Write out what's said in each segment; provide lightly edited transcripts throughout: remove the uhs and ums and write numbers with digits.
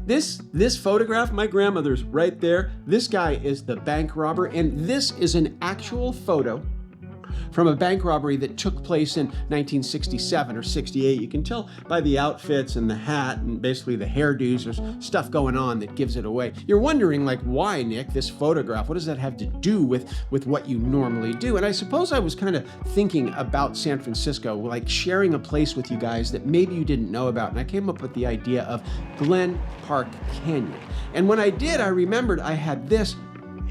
This photograph, my grandmother's right there. This guy is the bank robber, and this is an actual photo from a bank robbery that took place in 1967 or 68. You can tell by the outfits and the hat and basically the hairdos. There's stuff going on that gives it away. You're wondering, like, why, Nick, this photograph? What does that have to do with what you normally do? And I suppose I was kind of thinking about San Francisco, like sharing a place with you guys that maybe you didn't know about. And I came up with the idea of Glen Park Canyon. And when I did, I remembered I had this,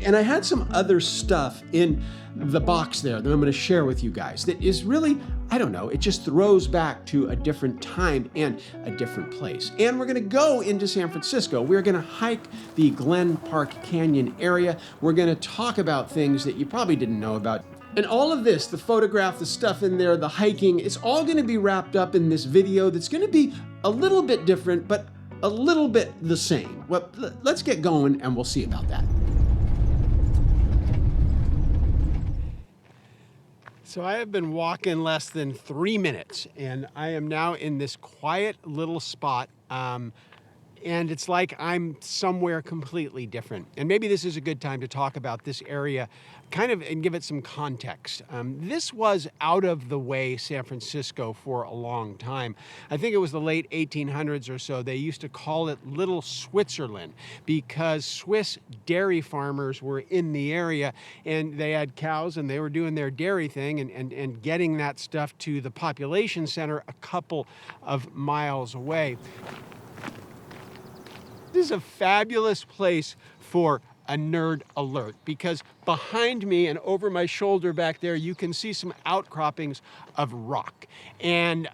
and I had some other stuff in the box there that I'm going to share with you guys that is really, I don't know, it just throws back to a different time and a different place. And we're going to go into San Francisco. We're going to hike the Glen Park Canyon area. We're going to talk about things that you probably didn't know about. And all of this, the photograph, the stuff in there, the hiking, it's all going to be wrapped up in this video that's going to be a little bit different, but a little bit the same. Well, let's get going and we'll see about that. So I have been walking less than 3 minutes, and I am now in this quiet little spot, and it's like I'm somewhere completely different. And maybe this is a good time to talk about this area kind of and give it some context. This was out of the way San Francisco for a long time. I think it was the late 1800s or so. They used to call it Little Switzerland because Swiss dairy farmers were in the area, and they had cows and they were doing their dairy thing and getting that stuff to the population center a couple of miles away. This is a fabulous place for a nerd alert because behind me and over my shoulder back there, you can see some outcroppings of rock. And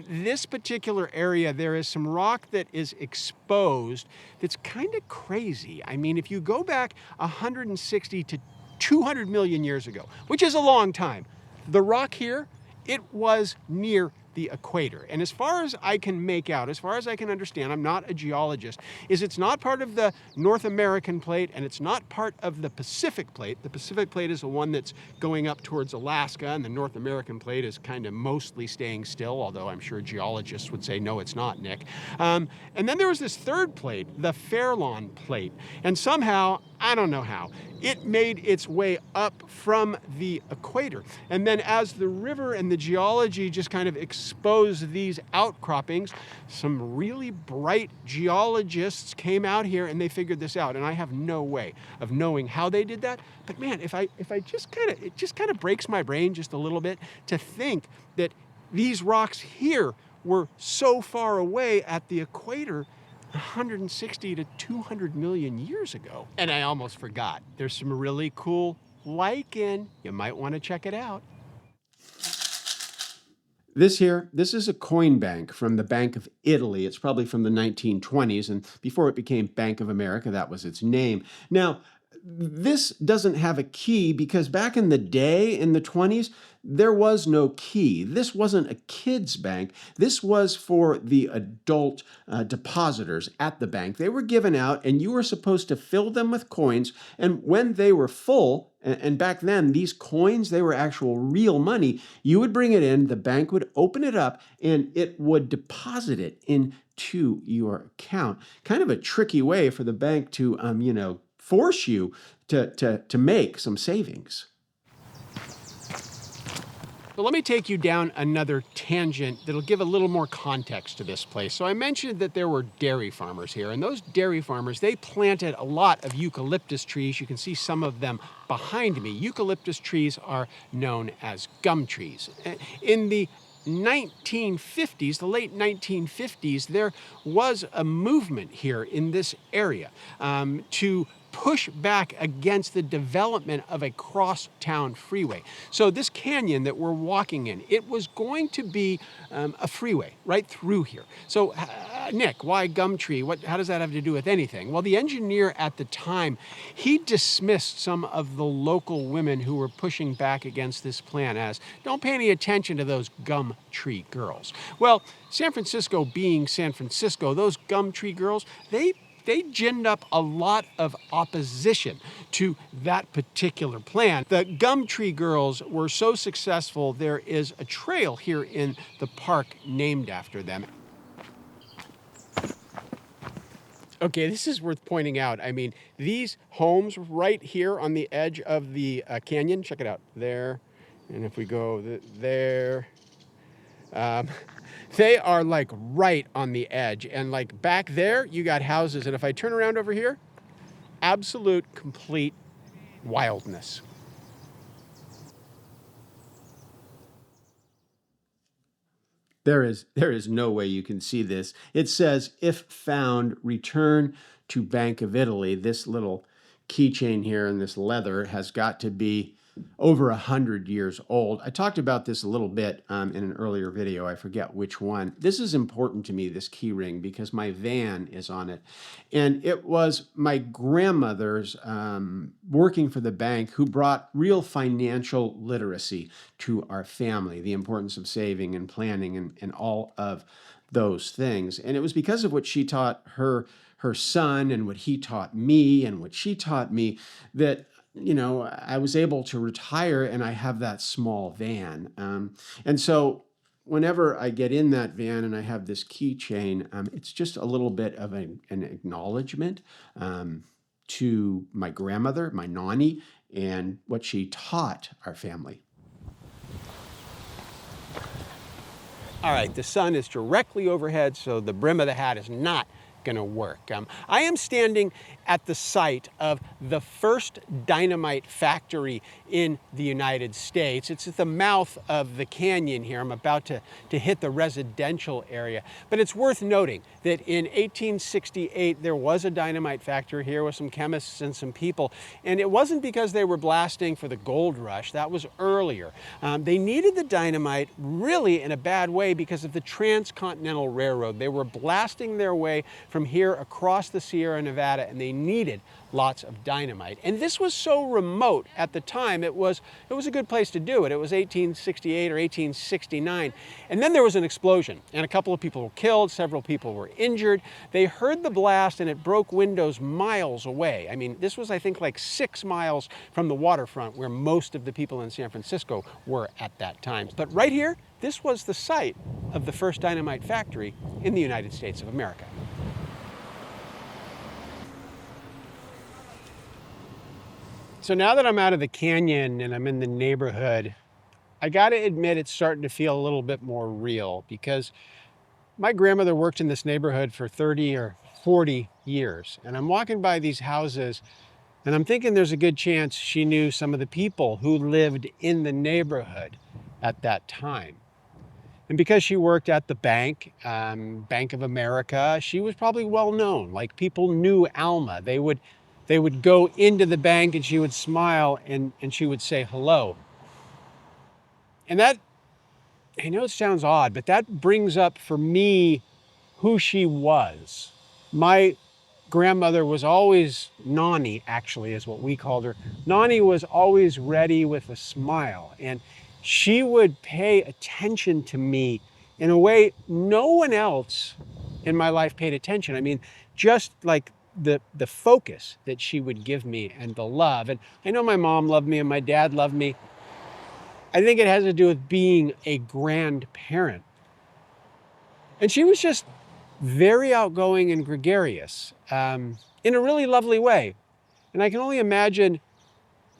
this particular area, there is some rock that is exposed that's kind of crazy. I mean, if you go back 160 to 200 million years ago, which is a long time, the rock here, it was near the equator. And as far as I can make out, as far as I can understand, I'm not a geologist, is it's not part of the North American plate and it's not part of the Pacific plate. The Pacific plate is the one that's going up towards Alaska, and the North American plate is kind of mostly staying still, although I'm sure geologists would say, no, it's not, Nick. And then there was this third plate, the Fairlawn plate. And somehow, I don't know how, it made its way up from the equator. And then as the river and the geology just kind of exposed these outcroppings, some really bright geologists came out here and they figured this out. And I have no way of knowing how they did that. But man, if I just kind of, it just kind of breaks my brain just a little bit to think that these rocks here were so far away at the equator 160 to 200 million years ago. And I almost forgot, there's some really cool lichen. You might want to check it out. This is a coin bank from the Bank of Italy. It's probably from the 1920s, and before it became Bank of America, that was its name. Now, this doesn't have a key because back in the day, in the 20s, there was no key. This wasn't a kid's bank. This was for the adult depositors at the bank. They were given out, and you were supposed to fill them with coins. And when they were full, and back then, these coins, they were actual real money, you would bring it in, the bank would open it up, and it would deposit it into your account. Kind of a tricky way for the bank to, force you to make some savings. But let me take you down another tangent that'll give a little more context to this place. So I mentioned that there were dairy farmers here, and those dairy farmers, they planted a lot of eucalyptus trees. You can see some of them behind me. Eucalyptus trees are known as gum trees. In the 1950s, the late 1950s, there was a movement here in this area to push back against the development of a cross-town freeway. So this canyon that we're walking in, it was going to be a freeway right through here. So Nick, why gum tree? How does that have to do with anything? Well, the engineer at the time, he dismissed some of the local women who were pushing back against this plan as, don't pay any attention to those gum tree girls. Well, San Francisco being San Francisco, those gum tree girls, they ginned up a lot of opposition to that particular plan. The gum tree girls were so successful, there is a trail here in the park named after them. Okay, this is worth pointing out. I mean, these homes right here on the edge of the canyon, check it out, there. And if we go there, um, they are like right on the edge. And like back there, you got houses. And if I turn around over here, absolute, complete wildness. There is no way you can see this. It says, if found, return to Bank of Italy. This little keychain here and this leather has got to be over 100 years old. I talked about this a little bit in an earlier video. I forget which one. This is important to me, this key ring, because my van is on it. And it was my grandmother's working for the bank who brought real financial literacy to our family, the importance of saving and planning and all of those things. And it was because of what she taught her son and what he taught me and what she taught me that I was able to retire and I have that small van. And so whenever I get in that van and I have this keychain, it's just a little bit of an acknowledgement to my grandmother, my nanny, and what she taught our family. All right, the sun is directly overhead, so the brim of the hat is not going to work. I am standing at the site of the first dynamite factory in the United States. It's at the mouth of the canyon here. I'm about to hit the residential area. But it's worth noting that in 1868, there was a dynamite factory here with some chemists and some people. And it wasn't because they were blasting for the gold rush. That was earlier. They needed the dynamite really in a bad way because of the transcontinental railroad. They were blasting their way from here across the Sierra Nevada, and they needed lots of dynamite. And this was so remote at the time, it was a good place to do it. It was 1868 or 1869. And then there was an explosion, and a couple of people were killed, several people were injured. They heard the blast, and it broke windows miles away. I mean, this was, I think, like 6 miles from the waterfront where most of the people in San Francisco were at that time. But right here, this was the site of the first dynamite factory in the United States of America. So now that I'm out of the canyon and I'm in the neighborhood, I got to admit it's starting to feel a little bit more real because my grandmother worked in this neighborhood for 30 or 40 years. And I'm walking by these houses and I'm thinking there's a good chance she knew some of the people who lived in the neighborhood at that time. And because she worked at the bank, Bank of America, she was probably well known. Like, people knew Alma. They would go into the bank and she would smile and she would say hello. And that, I know it sounds odd, but that brings up for me who she was. My grandmother was always, Nani actually is what we called her. Nani was always ready with a smile, and she would pay attention to me in a way no one else in my life paid attention. I mean, just like the focus that she would give me and the love. And I know my mom loved me and my dad loved me. I think it has to do with being a grandparent. And she was just very outgoing and gregarious in a really lovely way. And I can only imagine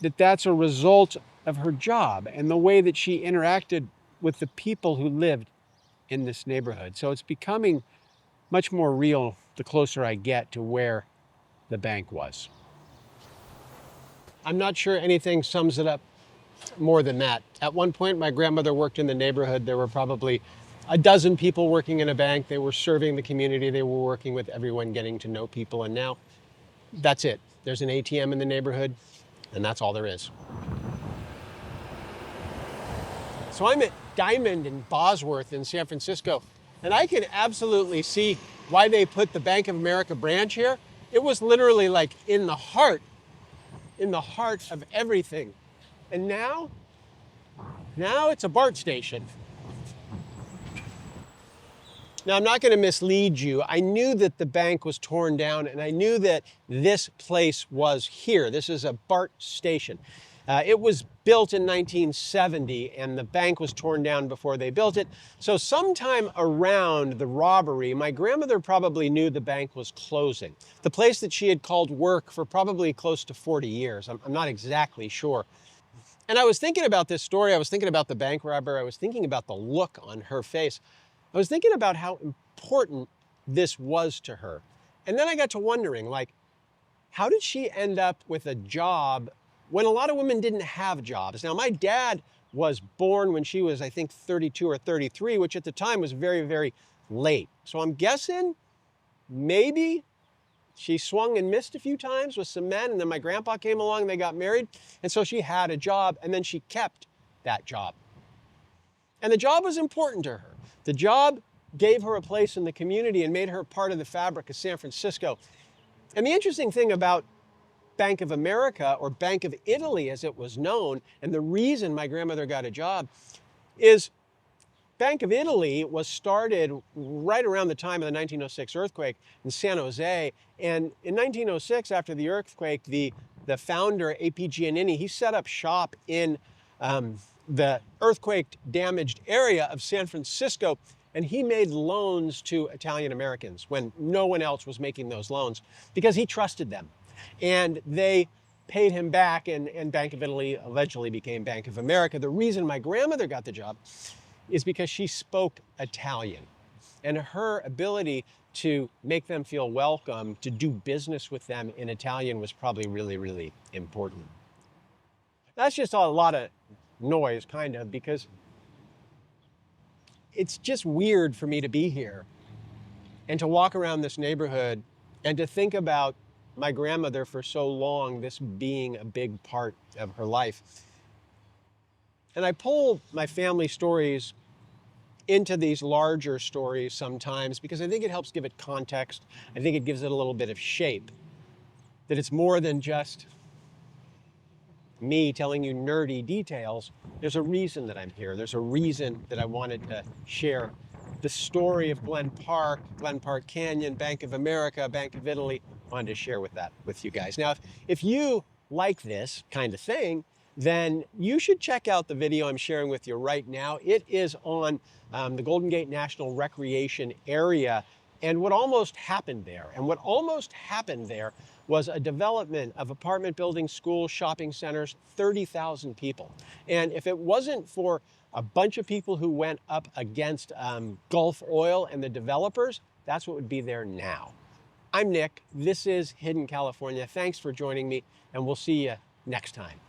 that that's a result of her job and the way that she interacted with the people who lived in this neighborhood. So it's becoming much more real the closer I get to where the bank was. I'm not sure anything sums it up more than that. At one point, my grandmother worked in the neighborhood. There were probably a dozen people working in a bank. They were serving the community. They were working with everyone, getting to know people. And now that's it. There's an ATM in the neighborhood, and that's all there is. So I'm at Diamond in Bosworth in San Francisco, and I can absolutely see why they put the Bank of America branch here. It was literally like in the heart of everything. And now it's a BART station. Now, I'm not going to mislead you. I knew that the bank was torn down, and I knew that this place was here. This is a BART station. It was built in 1970, and the bank was torn down before they built it. So sometime around the robbery, my grandmother probably knew the bank was closing. The place that she had called work for probably close to 40 years. I'm not exactly sure. And I was thinking about this story. I was thinking about the bank robber. I was thinking about the look on her face. I was thinking about how important this was to her. And then I got to wondering, like, how did she end up with a job when a lot of women didn't have jobs? Now, my dad was born when she was, I think, 32 or 33, which at the time was very, very late. So I'm guessing maybe she swung and missed a few times with some men, and then my grandpa came along and they got married. And so she had a job, and then she kept that job. And the job was important to her. The job gave her a place in the community and made her part of the fabric of San Francisco. And the interesting thing about Bank of America, or Bank of Italy as it was known, and the reason my grandmother got a job, is Bank of Italy was started right around the time of the 1906 earthquake in San Jose. And in 1906, after the earthquake, the founder, A.P. Giannini, he set up shop in the earthquake-damaged area of San Francisco, and he made loans to Italian Americans when no one else was making those loans because he trusted them. And they paid him back, and Bank of Italy allegedly became Bank of America. The reason my grandmother got the job is because she spoke Italian, and her ability to make them feel welcome, to do business with them in Italian, was probably really, really important. That's just a lot of noise, kind of, because it's just weird for me to be here and to walk around this neighborhood and to think about my grandmother for so long, this being a big part of her life. And I pull my family stories into these larger stories sometimes because I think it helps give it context. I think it gives it a little bit of shape. That it's more than just me telling you nerdy details. There's a reason that I'm here. There's a reason that I wanted to share the story of Glen Park Canyon, Bank of America, Bank of Italy. I wanted to share that with you guys. Now, if you like this kind of thing, then you should check out the video I'm sharing with you right now. It is on the Golden Gate National Recreation Area and what almost happened there. And what almost happened there was a development of apartment buildings, schools, shopping centers, 30,000 people. And if it wasn't for a bunch of people who went up against Gulf Oil and the developers, that's what would be there now. I'm Nick. This is Hidden California. Thanks for joining me, and we'll see you next time.